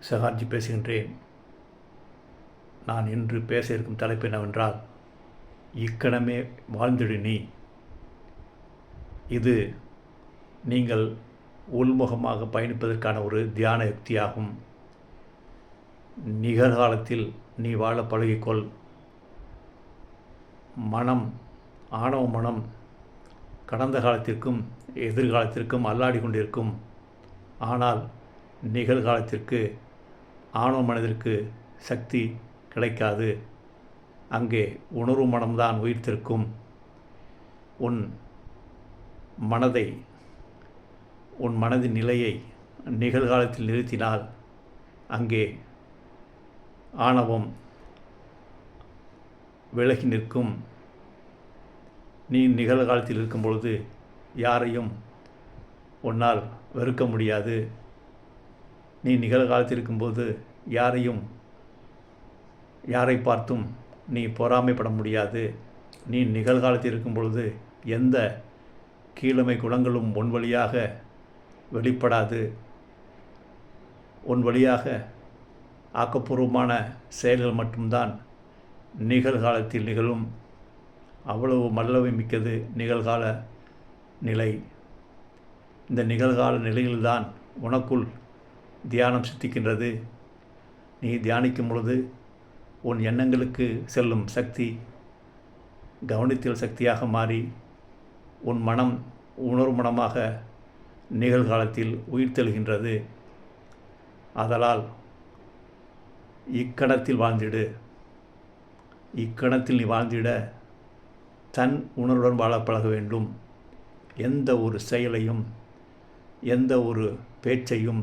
சகார்ஜி பேசுகின்றேன். நான் இன்று பேச இருக்கும் தலைப்பு என்னவென்றால், இக்கணமே வாழ்ந்திடு நீ. இது நீங்கள் உள்முகமாக பயணிப்பதற்கான ஒரு தியான யுக்தியாகும். நிகழ்காலத்தில் நீ வாழ பழகிக்கொள். ஆணவ மனம் கடந்த காலத்திற்கும் எதிர்காலத்திற்கும் அல்லாடி கொண்டிருக்கும். ஆனால் நிகழ்காலத்திற்கு ஆணவ மனதிற்கு சக்தி கிடைக்காது. அங்கே உணர்வு மனம்தான் உயிர்த்திருக்கும். உன் மனதின் நிலையை நிகழ்காலத்தில் நிறுத்தினால் அங்கே ஆணவம் விலகி நிற்கும். நீ நிகழ்காலத்தில் இருக்கும் பொழுது யாரையும் உன்னால் வெறுக்க முடியாது. நீ நிகழ்காலத்தில் இருக்கும்போது யாரை பார்த்தும் நீ பொறாமைப்பட முடியாது. நீ நிகழ்காலத்தில் இருக்கும் பொழுது எந்த கீழமை குணங்களும் உன் வழியாக வெளிப்படாது. உன் வழியாக ஆக்கப்பூர்வமான செயல்கள் மட்டும்தான் நிகழ்காலத்தில் நிகழும். அவ்வளவு மல்லவை மிக்கது நிகழ்கால நிலை. இந்த நிகழ்கால நிலையில்தான் உனக்குள் தியானம் சித்திக்கின்றது. நீ தியானிக்கும் பொழுது உன் எண்ணங்களுக்கு செல்லும் சக்தி கவனித்தல் சக்தியாக மாறி உன் மனம் உணர்வு மனமாக நிகழ்காலத்தில் உயிர்த்தெழுகின்றது. ஆதலால் இக்கணத்தில் வாழ்ந்திடு. இக்கணத்தில் நீ வாழ்ந்திட தன் உணர்வுடன் வாழ பழக வேண்டும். எந்த ஒரு செயலையும், எந்த ஒரு பேச்சையும்,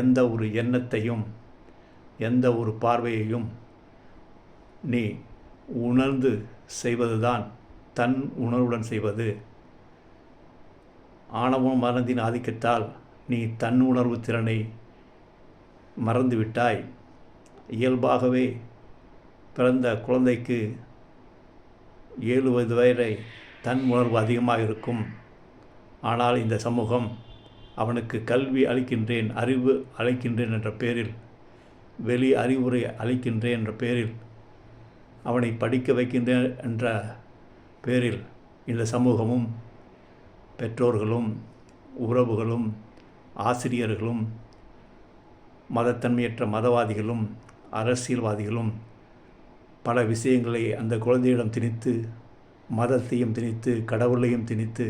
எந்த ஒரு எண்ணத்தையும், எந்த ஒரு பார்வையையும் நீ உணர்ந்து செய்வதுதான் தன் உணர்வுடன் செய்வது. ஆணவ மனதின் ஆதிக்கத்தால் நீ தன் உணர்வு திறனை மறந்துவிட்டாய். இயல்பாகவே பிறந்த குழந்தைக்கு 7 வயது வரை தன் உணர்வு அதிகமாக இருக்கும். ஆனால் இந்த சமூகம் அவனுக்கு கல்வி அளிக்கின்றேன், அறிவு அளிக்கின்றேன் என்ற பேரில், வெளி அறிவுரை அளிக்கின்றேன் என்ற பேரில், அவனை படிக்க வைக்கின்றேன் என்ற பேரில் இந்த சமூகமும் பெற்றோர்களும் உறவுகளும் ஆசிரியர்களும் மதத்தன்மையற்ற மதவாதிகளும் அரசியல்வாதிகளும் பல விஷயங்களை அந்த குழந்தையிடம் திணித்து, மதத்தையும் திணித்து, கடவுளையும் திணித்து,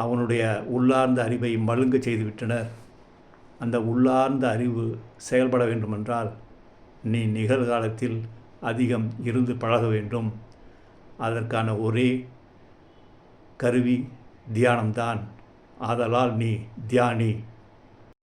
அவனுடைய உள்ளார்ந்த அறிவை மழுங்க செய்துவிட்டனர். அந்த உள்ளார்ந்த அறிவு செயல்பட வேண்டுமென்றால் நீ நிகழ்காலத்தில் அதிகம் இருந்து பழக வேண்டும். அதற்கான ஒரே கருவி தியானம்தான். ஆதலால் நீ தியானி.